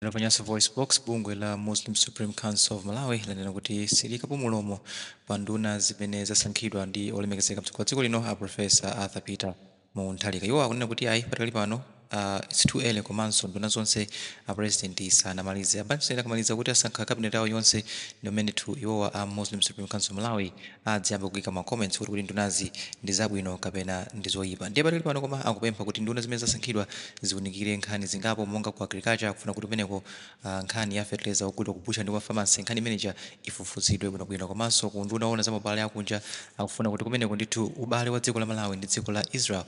Linafanyasa voice box bungwe la Muslim Supreme Council of Malawi lanena kuti silikapo mulomo pa nduna zimene zasankhidwa ndi olemekezeka mtsogoleri wa dziko lino a Professor Arthur Peter Mutharika. Iwo akunena kuti ayi patakali pano it's too early komanso nduna zonse a president sanamalize. Abanso akamaliza kuti asankha cabinet awo yonse nomene tu iwo a Muslim Supreme Council of Malawi adziyamba kuyika ma comments kuti ndunazi ndi zabwino kapena ndi zoyipa. Ndiye patakali pano koma akupempha kuti nduna zimene zasankhidwa ziwunikire nkhani zingapo monga ku agriculture kufuna kuti kumeneko nkhani ya fertilizer okudwa kupusha ndi kwa pharmacy nkhani manager ifufuzidwe bwinobwino komanso ku nduna ona za mabale akunja akufuna kuti kumeneko ndithu ubale wa dziko la Malawi ndi dziko la Israel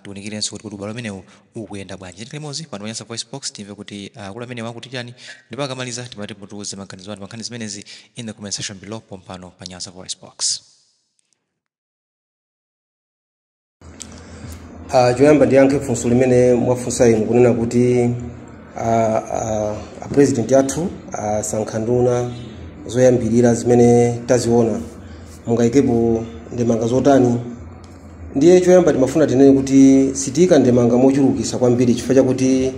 tiwunikirenso kuti ubale umenewu ukuyenda bwanji. Ndikalemozi pano Nyasa voice box timve kuti kula amene wakuti chani ndipo akamaliza timati mutuuze maganizo anu pankhani zimenezi in the comment section below pompano pa Nyasa voice box. Joyamba ndiyankhe funso limene mwafunsa inu kunena kuti president yathu sankha nduna zoyambirira zimene taziona mungayikepo ndemanga zotani. Ndiye choyamba timafuna tinene kuti sitika ndemanga mochulukisa kwambiri chifukwa chakuti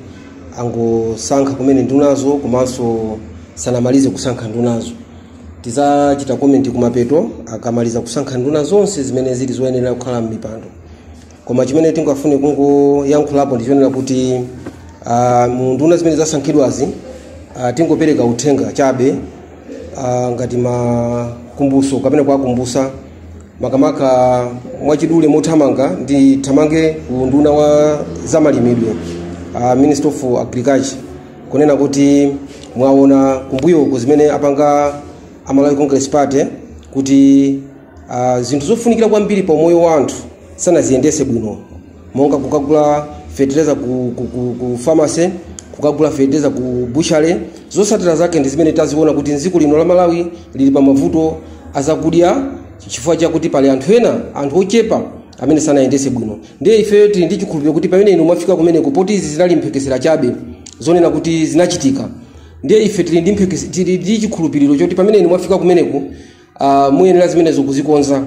angosankha kumene ndunazo komanso sanamalize kusankha ndunazo. Tizachita comment kumapeto akamaliza kusankha nduna zonse zimene zili zoyenera kukhala m'mipando. Koma chimene tingafune kungoyankhulapo ndi chonena kuti mu nduna zimene zasankhidwazi tingopereka uthenga chabe ngati makumbuso kapena kuwakumbusa makamaka mwachidule mothamanga ndi thamange ku nduna wa zamalimidwe Minister of Agriculture kunena kuti mwaona kumbuyo zimene apanga Malawi Congress Party kuti zinthu zofunikira kwambiri pa moyo wa anthu sanaziyendese bwino monga kukagula fertilizer ku pharmacy, kukagula fertilizer ku butchery. Zosatira zake ndi zimene taziona kuti nziko lino la Malawi lili pa mavuto azakudya chifukwa chakuti pali anthu ena anthu ochepa amene sanayendese bwino. Ndiye ife tili ndi chikhulupiriro kuti pamene inu mwafika kumene kupoti izi zinali mphekesera chabe zonena kuti zinachitika. Ndiye ife tili ndi chikhulupiriro choti pamene inu mwafika kumeneku muyenera zimene zokuzikonza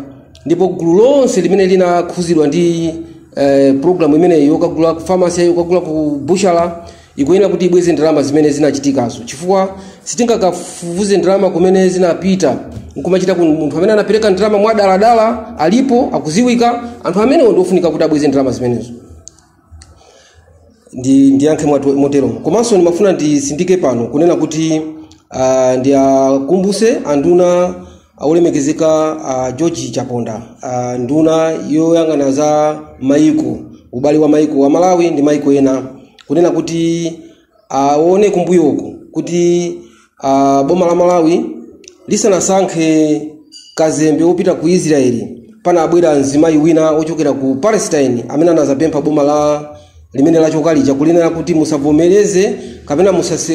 ndipo gulu lonse limene linakhuzidwa ndi program imene yokagula ku pharmacy yokagula ku butchery ikuyenera kuti ibweze ndalama zimene zinachitikazo chifukwa sitingakafufuze ndalama kumene zinapita nkumachita ku munthu amene anapereka ndalama mwa daladala alipo akuziwika anthu amene ndofunika kuti abweze ndalama zimenezo. Ndiyankhe motero komanso ndimafuna ndisindike pano kunena kuti ndiyakumbuse anduna olemekezeka George Chaponda nduna yoyang'ana za maiko ubale wa maiko wa Malawi ndi maiko ena kunena kuti aone kumbuyoko kuti boma la Malawi lisanasankhe kazembe opita ku Israeli pana abwera nzimayi wina ochokera ku Palestine amene anazapempha boma la limene lachokalija kulinena kuti musavomereze kapena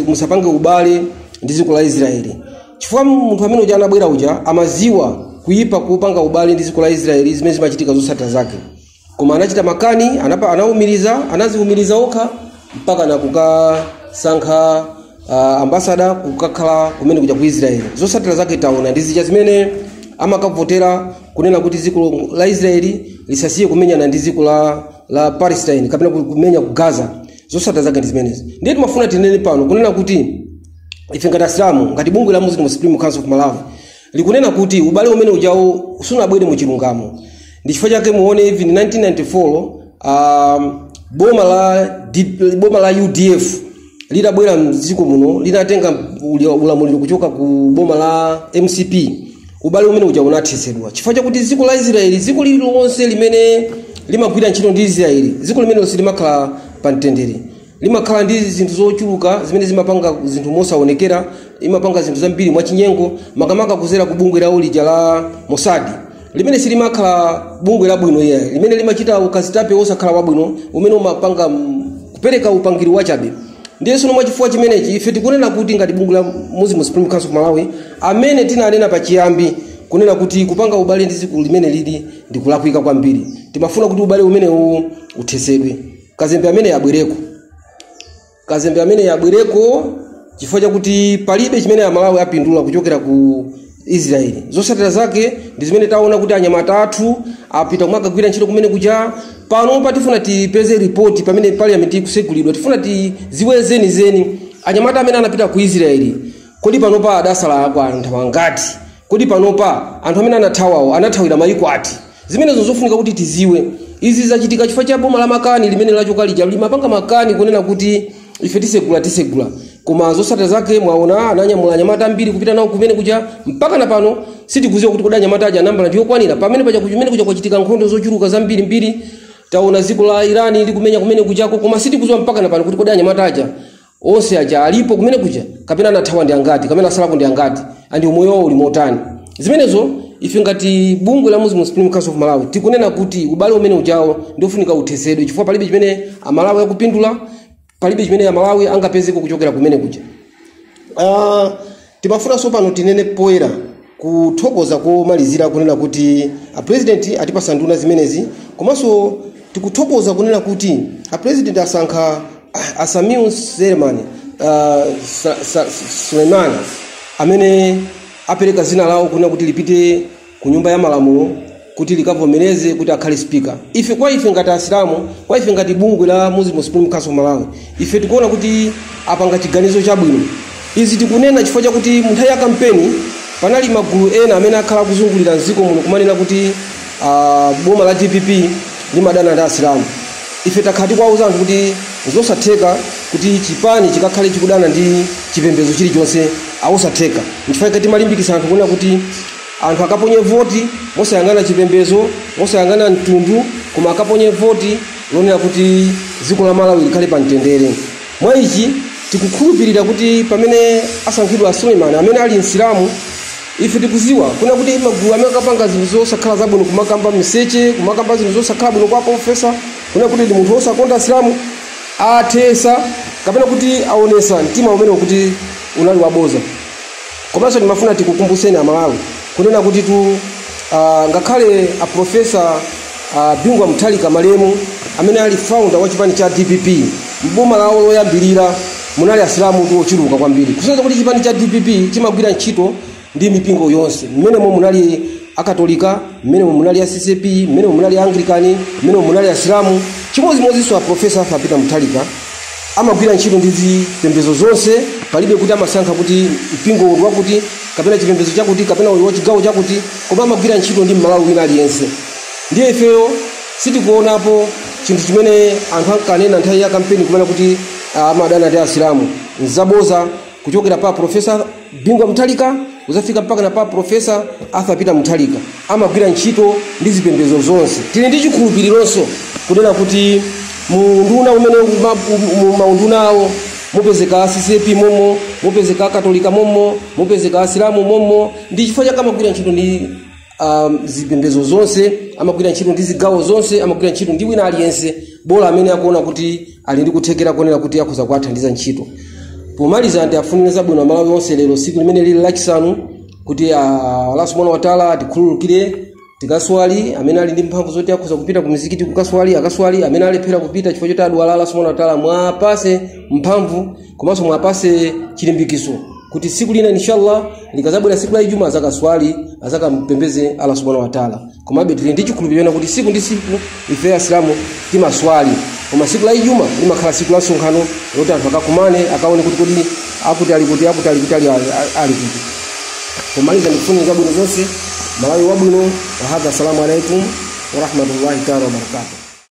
musapange ubale ndi dziko la Israeli. Chifukwa munthu amene uja anabwera uja amaziwa kuyipa kupanga ubale ndi dziko la Israeli zimene zimachitika zosatira zake. Koma anachita makani anaziumiriza okha mpaka na kukasankha ambassador kukakhala kumene kuja ku Israeli. Zosatira zake taona ndi zija zimene amakavotera kunena kuti dziko la Israeli lisasiye kumenyana ndi dziko la Palestine kapena kumenya ku Gaza. Zosatira zake ndi zimenezi. Ndiye timafuna tinene pano kunena kuti ife ngati Asilamu ngati bungwe la Muslim Supreme Council of Malawi likunena kuti ubale umene ujawo sunabwere mu chilungamo. Ndi chifukwa chake muone hivi 1994 boma la UDF lidabwera mdziko muno linatenga ulamuliro kuchoka ku boma la MCP. Ubale umene uja unathesedwa chifukwa chakuti dziko la Israeli dziko lililonse limene limagwira ntchito ndi Israeli dziko limene lonse limakhala pa mtendere limakhala ndi zinthu zochuluka zimene zimapanga zinthu mosaonekera imapanga zinthu zambiri mwachinyengo makamaka kuzera ku bungwe la ulija la Mossad limene silimakhala bungwe labwino iye limene limachita ukazitape osakhala wabwino umene umapanga kupereka upangiri wachabe. Ndiye sono mwachifukwa chimenechi ife tikunena kuti ngati bungwe la Muslim Supreme Council of Malawi amene tinanena pachiyambi kunena kuti kupanga ubale ndi dziko limene lili ndi kulakwika kwambiri. Timafuna kuti ubale umene uthesedwe. Kazembe amene yabwereko chifukwa chakuti palibe chimene ya Malawi apindula kuchokera ku Israeli. Zosatira zake ndi zimene taona kuti anyamata athu apita kumakagwira ntchito kumene kuja pano patifuna tipeze report pamene parliament ikusegulidwa tifuna tiziwe zeni anyamata amene anapita ku Israeli kodi panopa adasala kwa anthu angati, kodi panopa anthu amene anathawawo anathawira mayiko ati. Zimenezo zofunika kuti tiziwe. Izi zachitika chifukwa cha boma la Makani limene lachoka lija limapanga makani kunena kuti ife tisegula koma zosata zake mwaona ananyamula anyamata ambiri kupita nawo kumene kuja mpaka na pano sitikuziwa kuti kodi nyamata aja namba ndiyokwanira pamene paja kumene kuja kwachitika nkhondo zochuluka zambiri taona ziko la Iran likumenya kumene kujako koma sitikuziwa mpaka na pano kuti kodi anyamata aja onse aja alipo kumene kuja kapena anathawa ndi angati kapena asalapo ndi angati andi umoyo uli motani. Zimenezo ife ngati bungwe la Muslim Supreme Council of Malawi tikunena kuti ubale umene ujawo ndofunika uthesedwe chifukwa palibe chimene amalawi akupindula, palibe chimene amalawi angapezeko kuchokera kumene kuja. Timafuna sopano tinene poera kuthokoza komalizira kunena kuti a president atipasa nduna zimenezi komanso tikuthokoza kunena kuti a president asankha Asamiu Suleiman amene apereka zina lawo kunena kuti lipite ku nyumba ya malamulo kuti likavomereze kuti akhale speaker. Ife ngati asilamu, kwa ife ngati bungwe la Muslim Supreme Council of Malawi, ife tikuona kuti apanga chiganizo chabwino. Izi tikunena chifukwa chakuti munthawi ya kampeni panali magulu ena amene akhala kuzungulira nziko muno kumanena kuti boma la DPP limadana ndi asilamu. Ife takhati kwauza anthu kuti zosatheka kuti chipani chikakhale chikudana ndi chipembedzo chilichonse ausatheka. Nchifukwa kuti malimbikisa anthu kunena kuti anthu akaponye voti mosayangana chipembedzo, mosayangana mtundu, koma akaponye voti lonena kuti dziko la Malawi likhale pa mtendere. Mwa ichi tikukhulupirira kuti pamene asankhidwa Suleiman amene ali Msilamu, ife tikuziwa kuna kuti magulu amene akapanga zinthu zosakhala zabwino kumakamba miseche, kumakamba zinthu zosakhala bwino kwa profesa, kuna kuti ndi munthu osakonda Asilamu athesa kapena kuti aonesa mtima umene kuti unali waboza. Komanso ndimafuna tikukumbuseni amalawi kunena kuti ngakhale a profesa Bingwa Mutharika Malemu amene ali founder wa chipani cha DPP, mboma lawo loyambirira munali Asilamu ochuluka kwambiri. Kusonyeza kuti chipani cha DPP chimagwira ntchito ndi mipingo yonse. Mmenemo munali akatolika, mmenemo munali CCP, mmenemo munali Anglikani, mmenemo munali Asilamu. Chimodzimodzinso a profesa Peter Mutharika amagwira ntchito ndi zipembedzo zonse, palibe kuti amasankha kuti mpingo wakuti kapena chipembedzo chakuti kapena wa chigawo chakuti, koma amagwira ntchito ndi Malawi wina aliyense. Ndiye ifeyo sitikuonapo chinthu chimene anthu ankanena nthawi ya kampeni kumene kuti amadana ndi Asilamu. Nzaboza kuchokera pa profesa Bingwa Mutharika uzafika mpaka na pa profesa Peter Mutharika amagwira ntchito ndi zipembedzo zonse. Tili ndi chikhulupiririonso kunena kuti munduna umene maundunawo mupezeka CCP momo, mupezeka Katolika momo, mupezeka Asilamu momo, ndi chifukwa chake amagwira ntchito ndi zipembedzo zonse, amagwira ntchito ndi zigawo zonse, amagwira ntchito ndi wina aliyense bola amene akuona kuti ali ndi kuthekera kuonera kuti akhoza kuwathandiza ntchito. Pomaliza ndi afunire zabwino Malawi onse lero siku limene lili lachisanu kuti Allah subhanahu wa ta'ala atikhululukire tikaswali amene ali ndi mphamvu zoti akhoza kupita ku mizikiti kukaswali akaswali, amene alephera kupita chifukwa choti adwala Allah subhanahu wa ta'ala mwapase mphamvu komanso mwapase chilimbikiso kuti siku lina inshallah likazabwera siku la Ijumaa azakaswali azakampembeze Allah subhanahu wa ta'ala. Komabe tili ndi chikhulupiriro kuti siku ndi siku ife Asilamu timaswali, koma siku la Ijumaa limakhala siku la sonkhano loti anthu akakumane akaone kuti kodi akuti ali kuti ali kuti. Pomaliza ndikufuna zabwino zonse Malawi wabwino wa hadha. Assalamu alaikum wa rahmatullahi ta'ala wa barakatuh.